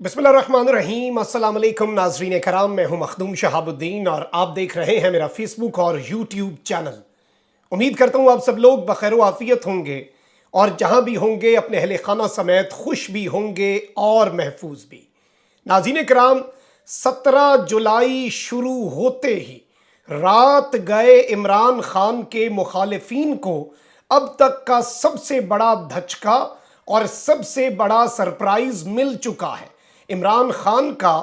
बिस्मिल्लाहिर्रहमानिर्रहीम। अस्सलाम वालेकुम नाज़रीन कराम, मैं हूं मखदूम शहाबुद्दीन और आप देख रहे हैं मेरा फेसबुक और यूट्यूब चैनल। उम्मीद करता हूं आप सब लोग बखैर व आफियत होंगे और जहां भी होंगे अपने अहले खाना समेत खुश भी होंगे और महफूज भी। नाज़रीन कराम, 17 जुलाई शुरू होते ही रात गए इमरान खान के मुखालिफिन को अब तक का सबसे बड़ा धचका और सबसे बड़ा सरप्राइज मिल चुका है। इमरान खान का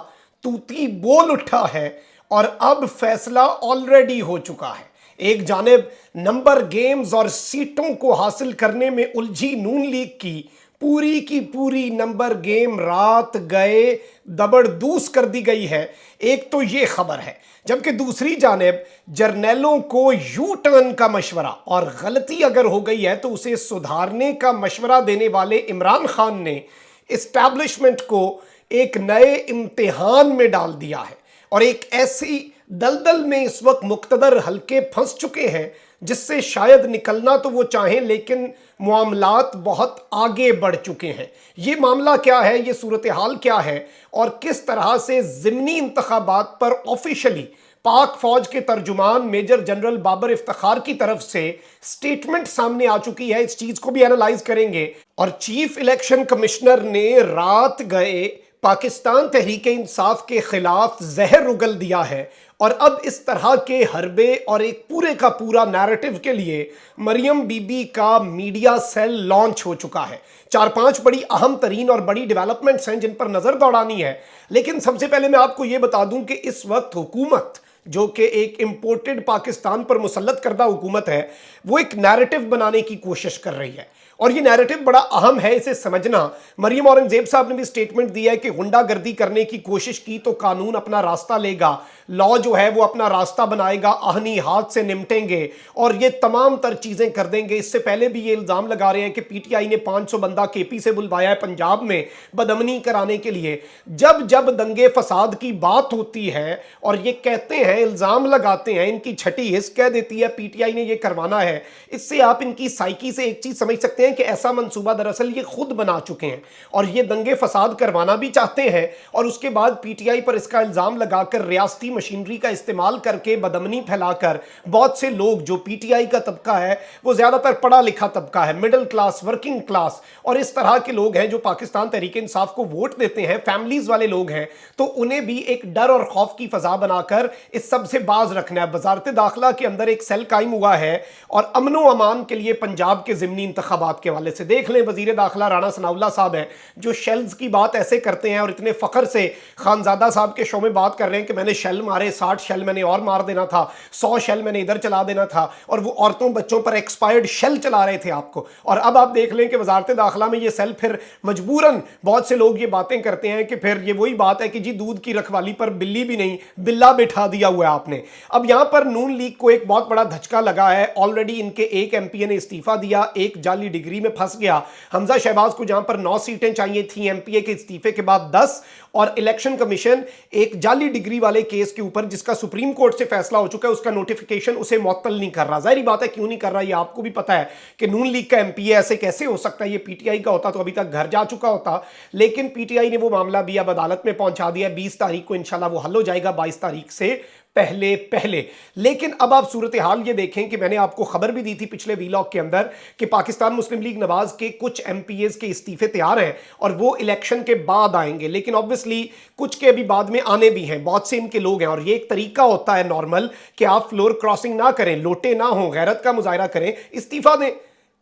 तूती बोल उठा है और अब फैसला ऑलरेडी हो चुका है। एक जानिब नंबर गेम्स और सीटों को हासिल करने में उलझी नून लीग की पूरी नंबर गेम रात गए दबड़दूस कर दी गई है। एक तो ये खबर है, जबकि दूसरी जानिब जर्नैलों को यू टर्न का मशवरा और गलती अगर हो गई है तो उसे सुधारने का मशवरा देने वाले इमरान खान ने एस्टैब्लिशमेंट को एक नए इम्तिहान में डाल दिया है और एक ऐसी दलदल में इस वक्त मुक्तदर हल्के फंस चुके हैं जिससे शायद निकलना तो वो चाहें, लेकिन मामलात बहुत आगे बढ़ चुके हैं। ये मामला क्या है, ये सूरत हाल क्या है और किस तरह से ज़िमनी इंतखाबात पर ऑफिशियली पाक फौज के तर्जुमान मेजर जनरल बाबर इफ्तिखार की तरफ से स्टेटमेंट सामने आ चुकी है, इस चीज को भी एनालाइज करेंगे। और चीफ इलेक्शन कमिश्नर ने रात गए पाकिस्तान तहरीक इंसाफ के खिलाफ जहर उगल दिया है और अब इस तरह के हरबे और एक पूरे का पूरा नैरेटिव के लिए मरियम बीबी का मीडिया सेल लॉन्च हो चुका है। 4-5 बड़ी अहम तरीन और बड़ी डेवलपमेंट्स हैं जिन पर नजर दौड़ानी है, लेकिन सबसे पहले मैं आपको यह बता दूं कि इस वक्त हुकूमत, जो कि एक इंपोर्टेड पाकिस्तान पर मुसल्लत करदा हुकूमत है, वो एक नैरेटिव बनाने की कोशिश कर रही है और ये नैरेटिव बड़ा अहम है, इसे समझना। मरियम औरंगजेब साहब ने भी स्टेटमेंट दिया है कि गुंडागर्दी करने की कोशिश की तो कानून अपना रास्ता लेगा, लॉ जो है वो अपना रास्ता बनाएगा, आहनी हाथ से निपटेंगे और ये तमाम तर चीजें कर देंगे। इससे पहले भी ये इल्जाम लगा रहे हैं कि पीटीआई ने 500 बंदा केपी से बुलवाया है पंजाब में बदमनी कराने के लिए। जब जब दंगे फसाद की बात होती है और ये कहते हैं, इल्जाम लगाते हैं, इनकी छठी हिस्स कह देती है पीटीआई ने ये करवाना है। इससे आप इनकी साइकी से एक चीज समझ सकते हैं कि ऐसा मंसूबा दरअसल ये खुद बना चुके हैं और ये दंगे फसाद करवाना भी चाहते हैं और उसके बाद पीटीआई पर इसका इल्जाम लगाकर रियासती मशीनरी का इस्तेमाल करके बदमनी फैलाकर बहुत से लोग, जो पीटीआई का तबका है वो ज्यादातर पढ़ा लिखा तबका है, मिडिल क्लास, वर्किंग क्लास और इस तरह के लोग हैं जो पाकिस्तान तहरीक इंसाफ को वोट देते हैं, फैमिलीज वाले लोग हैं, तो उन्हें भी एक डर और खौफ की फजा बनाकर इस सब से बाज रखना है। वजारत दाखिला के अंदर एक सेल कायम हुआ है और अमनो अमान के लिए पंजाब के ज़िमनी इंतखाबात के वाले से देख लें, वजीर दाखिला राणा सनाउल्लाह साहब हैं जो शेल्स की बात ऐसे करते हैं और इतने फख्र से खानजादा साहब के शो में बात कर रहे हैं कि मैंने शेल मारे, 60 शेल मैंने और मार देना था, 100 शेल मैंने इधर चला देना था, और वो औरतों बच्चों पर एक्सपायर्ड शेल चला रहे थे आपको। और अब आप देख लें कि वजारत दाखिला में ये सेल फिर मजबूरन बहुत से लोग ये बातें करते हैं कि फिर ये वही बात है कि जी दूध की रखवाली पर बिल्ली भी नहीं, बिल्ला बिठा दिया हुआ है आपने। अब यहां पर नून लीग को एक बहुत बड़ा धचका लगा है। ऑलरेडी इनके एक एमपीए ने इस्तीफा दिया, एक जाली डिग्री में फंस गया। हमजा शहबाज को जहां पर 9 सीटें चाहिए थी एमपीए के इस्तीफे के बाद 10, और इलेक्शन कमीशन एक जाली डिग्री वाले केस के ऊपर जिसका सुप्रीम कोर्ट से फैसला हो चुका है उसका नोटिफिकेशन उसे मुअत्तल नहीं कर रहा। जाहिर बात है क्यों नहीं कर रहा, ये आपको भी पता है कि नून लीग का एमपीए ऐसे कैसे हो सकता है, ये पीटीआई का होता तो अभी तक घर जा चुका होता, लेकिन पीटीआई ने वो मामला भी अब अदालत में पहुंचा दिया। 20 तारीख को इंशाल्लाह वो हल हो जाएगा, 22 तारीख से पहले। लेकिन अब आप सूरत हाल ये देखें कि मैंने आपको खबर भी दी थी पिछले वीलॉग के अंदर कि पाकिस्तान मुस्लिम लीग नवाज के कुछ एमपीएस के इस्तीफे तैयार हैं और वो इलेक्शन के बाद आएंगे, लेकिन ऑब्वियसली कुछ के अभी बाद में आने भी हैं। बहुत से इनके लोग हैं और ये एक तरीका होता है नॉर्मल कि आप फ्लोर क्रॉसिंग ना करें, लोटे ना हो, गैरत का मुजाहरा करें, इस्तीफा दें।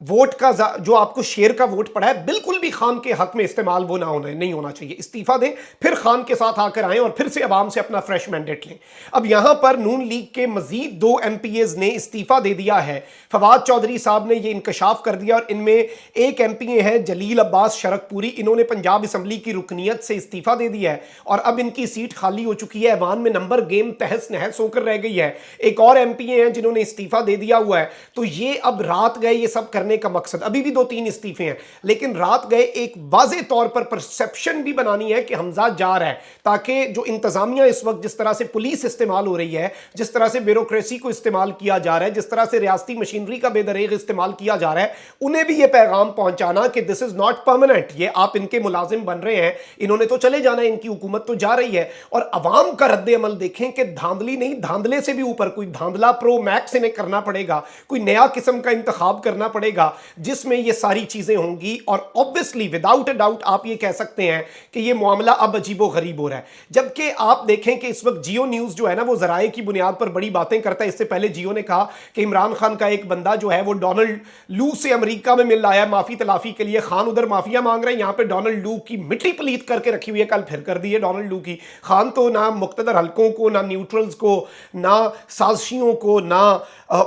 वोट का जो आपको शेयर का वोट पड़ा है बिल्कुल भी खान के हक में इस्तेमाल वो नहीं होना चाहिए, इस्तीफा दें, फिर खान के साथ आकर आएं और फिर से अवाम से अपना फ्रेश मैंडेट लें। अब यहां पर नून लीग के मजीद 2 एमपीएस ने इस्तीफा दे दिया है। फवाद चौधरी साहब ने यह इंकशाफ कर दिया और इनमें एक एमपीए है जलील अब्बास शरकपुरी, इन्होंने पंजाब असम्बली की रुकनीत से इस्तीफा दे दिया है और अब इनकी सीट खाली हो चुकी है। ऐवान में नंबर गेम तहस नहस होकर रह गई है। एक और एमपीए हैं जिन्होंने इस्तीफा दे दिया हुआ है। तो ये अब रात गए ये सब करने करने का मकसद, अभी भी 2-3 इस्तीफे हैं, लेकिन रात गए एक वाज़ेह तौर पर परसेप्शन भी बनानी है कि हमजा जा रहा है, ताकि जो इंतजामिया इस वक्त जिस तरह से पुलिस इस्तेमाल हो रही है, जिस तरह से ब्यूरोक्रेसी को इस्तेमाल किया जा रहा है, जिस तरह से रियासती मशीनरी का बेदरेग इस्तेमाल किया जा रहा है, उन्हें भी ये पैगाम पहुंचाना कि दिस इज नॉट परमानेंट, ये आप इनके मुलाजिम बन रहे हैं, इन्होंने तो चले जाना है, इनकी हुकूमत तो जा रही है। और अवाम का रद्द अमल देखें कि धांधली नहीं, धांधले से भी ऊपर कोई धांधला प्रो मैक्स इन्हें करना पड़ेगा, कोई नया किस्म का इंतखाब करना पड़ेगा जिसमें ये सारी चीजें होंगी। और ऑब्वियसली विदाउट अ डाउट आप ये कह सकते हैं कि ये मामला अब अजीबो गरीब हो रहा है। जबकि आप देखें कि इस वक्त जियो न्यूज जो है ना, वो जराए की बुनियाद पर बड़ी बातें करता है। इससे पहले जियो ने कहा कि इमरान खान का एक बंदा जो है वो डोनाल्ड लू से अमेरिका में मिल आया माफी तलाफी के लिए, खान उधर माफिया मांग रहे हैं, यहां पे डोनाल्ड लू की मिट्टी पलीत करके रखी हुई है, कल फिर कर दी है डोनाल्ड लू की। खान तो ना मुक्तदर हलकों को, ना न्यूट्रल्स को, ना साजिशियों को, ना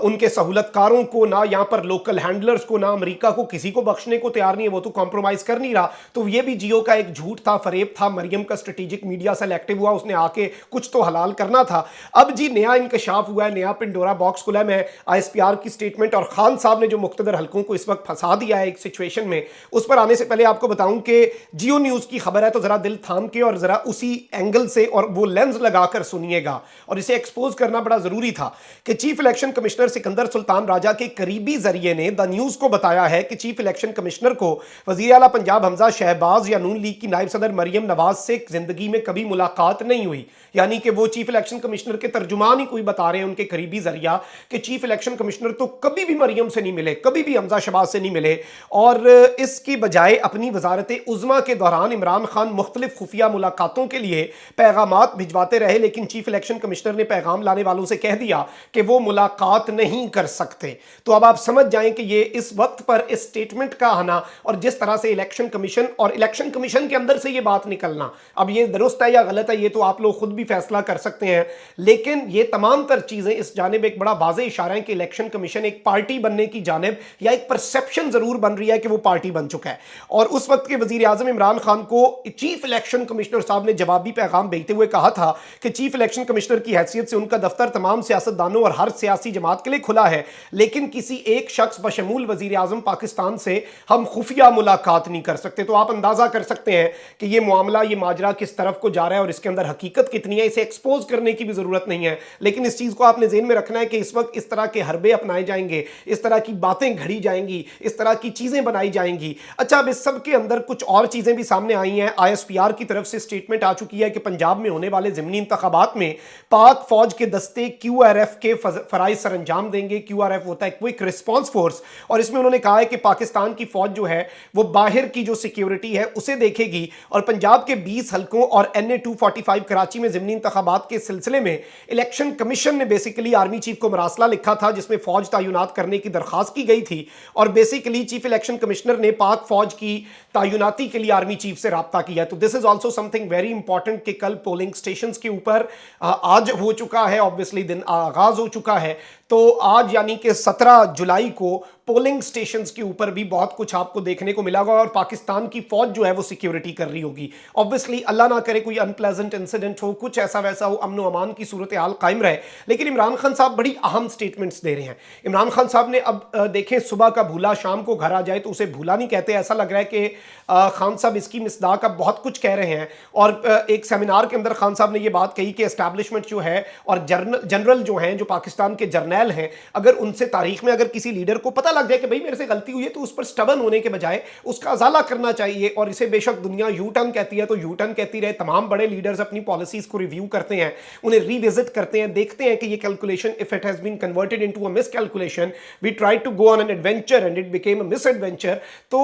उनके सहूलतकारों को, ना यहां पर लोकल हैंडलर्स को, ना अमेरिका को, किसी को बख्शने को तैयार नहीं है, वो तो कॉम्प्रोमाइज कर नहीं रहा। तो ये भी जियो का एक झूठ था, फरेब था। मरियम का स्ट्रेटेजिक मीडिया सेलेक्टिव हुआ, उसने आके कुछ तो हलाल करना था। अब जी नया इंकशाफ हुआ है, नया पिंडोरा बॉक्स खुला है। मैं ISPR की स्टेटमेंट और खान साहब ने जो मुक्तदर हलकों को इस वक्त फंसा दिया है एक सिचुएशन में, उस पर आने से पहले आपको बताऊं कि जियो न्यूज की खबर है, तो जरा दिल थाम के और जरा उसी एंगल से और वो लेंस लगाकर सुनिएगा। और इसे एक्सपोज करना बड़ा जरूरी था कि chief election commissioner Sikandar Sultan Raja के करीबी जरिए ने द न्यूज को बताया है कि चीफ इलेक्शन कमिश्नर को वजीर आला पंजाब हमजा शहबाज या नून लीग की नायब सदर मरियम नवाज से जिंदगी में कभी मुलाकात नहीं हुई। यानी कि वो चीफ इलेक्शन कमिश्नर के तर्जुमान ही कोई बता रहे हैं, उनके करीबी जरिया, कि चीफ इलेक्शन कमिश्नर तो कभी भी मरियम से नहीं मिले, कभी भी हमजा शहबाज से नहीं मिले। और इसकी बजाय अपनी वजारत उज़्मा के दौरान इमरान खान मुख्तलिफ खुफिया मुलाकातों के लिए पैगामात भिजवाते रहे, लेकिन चीफ इलेक्शन कमिश्नर ने पैगाम लाने वालों से कह दिया कि वो मुलाकात नहीं कर सकते। तो अब आप समझ जाएं कि ये इस वक्त पर इस स्टेटमेंट का आना और जिस तरह से इलेक्शन कमीशन और इलेक्शन कमीशन के अंदर से ये बात निकलना, अब ये दुरुस्त है या गलत है ये तो आप लोग खुद भी फैसला कर सकते हैं, लेकिन ये तमाम तर चीजें इस जानिब एक बड़ा वाज़ेह इशारा है कि इलेक्शन कमीशन एक पार्टी बनने की जानिब या एक परसेप्शन जरूर बन रही है कि वो पार्टी बन चुका है। और उस वक्त के वजीर आजम इमरान खान को चीफ इलेक्शन कमिश्नर साहब ने जवाबी पैगाम भेजते हुए कहा था कि चीफ इलेक्शन कमिश्नर की हैसियत से उनका दफ्तर तमाम सियासतदानों और हर सियासी जमात के लिए खुला है, लेकिन किसी एक शख्स बशमूल वजीर आजम पाकिस्तान से हम खुफिया मुलाकात नहीं कर सकते। तो आप अंदाजा कर सकते हैं कि ये मामला, ये माजरा किस तरफ को जा रहा है और इसके अंदर हकीकत कितनी है। इसे एक्सपोज करने की भी जरूरत नहीं है, लेकिन इस चीज को आपने ज़हन में रखना है कि इस वक्त इस तरह के हरबे अपनाए जाएंगे, इस तरह की बातें घड़ी जाएंगी, इस तरह की चीजें बनाई जाएंगी। अच्छा, अब इस सब के अंदर कुछ और चीजें भी सामने आई हैं। ISPR की तरफ से स्टेटमेंट आ चुकी है कि पंजाब में होने वाले ज़िमनी इंतखाबात में पाक फौज के दस्ते QRF के फराइज सर अंजाम देंगे। QRF होता है क्विक रिस्पॉन्स फोर्स, और इसमें उन्होंने कहा है कि पाकिस्तान की फौज जो है वो बाहर की जो सिक्योरिटी है उसे देखेगी, और पंजाब के 20 हलकों और NA 245 कराची में ज़िमनी इंतखाबात के सिलसिले में इलेक्शन कमीशन ने बेसिकली आर्मी चीफ को मरासला लिखा था जिसमें फौज तैनात करने की दरखास्त की गई थी, और बेसिकली चीफ इलेक्शन कमिश्नर ने पाक फौज की तैनाती के लिए आर्मी चीफ से राब्ता किया। तो this is also something very important कि कल पोलिंग स्टेशन के ऊपर आज हो चुका है, ऑब्वियसली दिन आगाज हो चुका है, तो आज यानी कि 17 जुलाई को पोलिंग स्टेशंस के ऊपर भी बहुत कुछ आपको देखने को मिला होगा, और पाकिस्तान की फौज जो है वो सिक्योरिटी कर रही होगी। ऑब्वियसली अल्लाह ना करे कोई अनप्लेजेंट इंसिडेंट हो, कुछ ऐसा वैसा हो, अमन व अमान की सूरत हाल कायम रहे। लेकिन इमरान खान साहब बड़ी अहम स्टेटमेंट्स दे रहे हैं। इमरान खान साहब ने अब देखें, सुबह का भूला शाम को घर आ जाए, तो उसे भूला नहीं कहते। ऐसा लग रहा है कि खान साहब इसकी मिसदाक अब बहुत कुछ कह रहे हैं। और एक सेमिनार के अंदर खान साहब ने ये बात कही कि एस्टैब्लिशमेंट जो है और जनरल जो हैं, जो पाकिस्तान के जर्नैल हैं, अगर उनसे तारीख में अगर किसी लीडर को पता लग जाए कि भाई मेरे से गलती हुई है, तो उस पर स्टबन होने के बजाय उसका अजाला करना चाहिए। और इसे बेशक दुनिया यू टर्न कहती है तो यू टर्न कहती रहे। तमाम बड़े लीडर्स अपनी पॉलिसीज को रिव्यू करते हैं, उन्हें रीविजिट करते हैं, देखते हैं कि ये calculation if it has been converted into a miscalculation, we try to go on an adventure and it became a misadventure, तो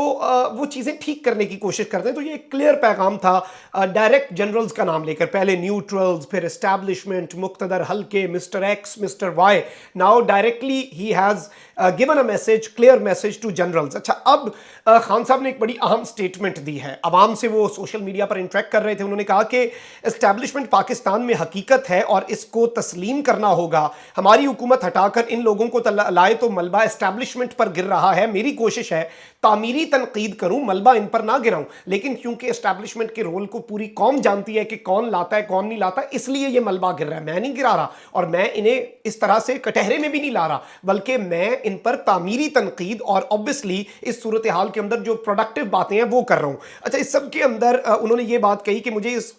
वो चीजें ठीक करने की कोशिश करते हैं। तो ये एक क्लियर पैगाम था डायरेक्ट जनरल्स का नाम लेकर, पहले न्यूट्रल्स, फिर एस्टैब्लिशमेंट, मुक्तदर हल्के, mister X, mister Y, now directly he has given a message, clear message to generals. अच्छा, अब खान साहब ने एक बड़ी अहम स्टेटमेंट दी है। अवाम से वो सोशल मीडिया पर इंटरेक्ट कर रहे थे, उन्होंने कहा कि एस्टैब्लिशमेंट पाकिस्तान में हकीकत है और इसको तस्लीम करना होगा। हमारी हुकूमत हटाकर इन लोगों को लाए तो मलबा एस्टैब्लिशमेंट पर गिर रहा है। मेरी कोशिश है तामीरी तनकीद करूं, मलबा इन पर ना गिराऊं, लेकिन क्योंकि एस्टैब्लिशमेंट के रोल को पूरी कौम जानती है कि कौन लाता है कौन नहीं लाता, इसलिए ये मलबा गिर रहा है। मैं नहीं गिरा रहा और मैं इन्हें इस तरह से कटहरे में भी नहीं ला रहा, बल्कि मैं ان پر تعمیری تنقید اور obviously اس صورتحال کے اندر جو پروڈکٹیو باتیں ہیں وہ کر رہا ہوں. اچھا اس سب کے اندر انہوں نے یہ بات کہی کہ مجھے اس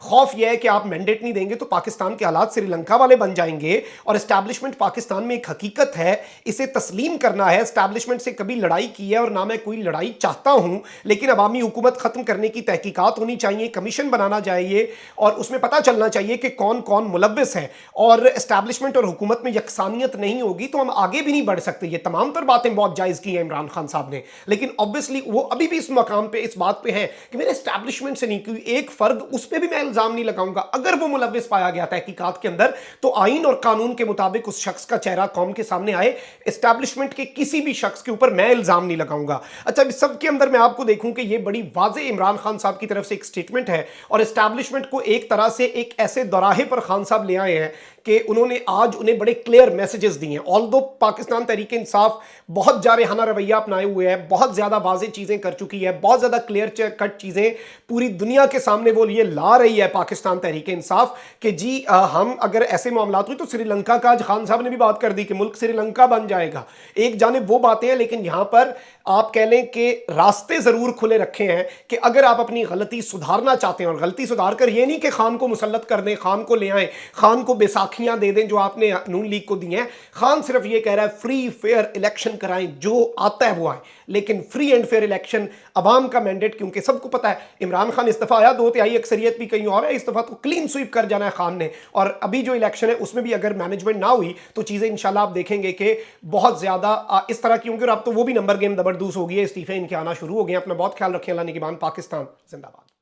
خوف یہ ہے کہ آپ مینڈیٹ نہیں دیں گے تو پاکستان کے حالات سری لنکا والے بن جائیں گے, اور اسٹیبلشمنٹ پاکستان میں ایک حقیقت ہے, اسے تسلیم کرنا ہے. اسٹیبلشمنٹ سے کبھی لڑائی کی ہے اور نہ میں کوئی لڑائی چاہتا ہوں, لیکن عوامی حکومت ختم کرنے کی تحقیقات ہونی چاہیے, کمیشن بنانا چاہیے اور اس میں پتہ چلنا چاہیے کہ کون کون ملوث ہے, اور اسٹیبلشمنٹ اور حکومت میں یکسانیت نہیں ہوگی تو ہم آگے بھی نہیں بڑھ سکتے. یہ تمام تر باتیں بہت جائز کی ہیں عمران خان صاحب نے, لیکن obviously وہ ابھی بھی اس مقام پہ اس بات پہ ہیں کہ میرے اسٹیبلشمنٹ سے نہیں, کوئی ایک فرد اس پہ بھی میں الزام نہیں لگاؤں گا. اگر وہ ملوث پایا گیا تحقیقات کے اندر تو آئین اور قانون کے مطابق اس شخص کا چہرہ قوم کے سامنے آئے. اسٹیبلشمنٹ کے کسی بھی شخص کے اوپر میں الزام نہیں لگاؤں گا. اچھا اس سب کے اندر میں آپ کو دیکھوں کہ یہ بڑی واضح عمران خان صاحب کی طرف سے ایک سٹیٹمنٹ ہے, اور اسٹیبلشمنٹ کو ایک طرح سے ایک ایسے دوراہے پر خان صاحب لے آئے ہیں کہ انہوں نے آج انہیں بڑے کلیئر میسیجز دیے ہیں. آلدو پاکستان تحریک انصاف بہت جارحانہ رویہ اپنائے ہوئے ہے, بہت زیادہ واضح چیزیں کر چکی ہے, بہت زیادہ کلیئر کٹ چیزیں پوری دنیا کے سامنے وہ یہ لا رہی ہے پاکستان تحریک انصاف کہ جی ہم اگر ایسے معاملات ہوئی تو سری لنکا کا آج خان صاحب نے بھی بات کر دی کہ ملک سری لنکا بن جائے گا. ایک جانب وہ باتیں ہیں, لیکن یہاں پر آپ کہہ لیں کہ راستے ضرور کھلے رکھے ہیں کہ اگر آپ اپنی غلطی سدھارنا چاہتے ہیں, اور غلطی سدھار کر یہ نہیں کہ خان کو مسلط کر دیں, خان کو لے آئیں, خان کو بیساکھیاں دے دیں جو آپ نے نون لیگ کو دی ہیں. خان صرف یہ کہہ رہا ہے فری فیئر الیکشن کرائیں, جو آتا ہے وہ آئے, لیکن فری اینڈ فیئر الیکشن عوام کا مینڈیٹ, کیونکہ سب کو پتا ہے عمران خان اس دفعہ آیا 2/3 اکثریت بھی کہیں اور ہے, اس دفعہ تو کلین سویپ کر جانا ہے خان نے. اور ابھی جو الیکشن ہے اس میں بھی اگر مینجمنٹ نہ ہوئی تو چیزیں انشاءاللہ آپ دیکھیں گے کہ بہت زیادہ اس طرح کی ہوں گی, اور اب تو وہ بھی نمبر گیم زبردست ہو گئی ہے, استعفے ان کے آنا شروع ہو گئے ہیں. اپنا بہت خیال رکھیں. اللہ نگہبان. پاکستان زندہ باد.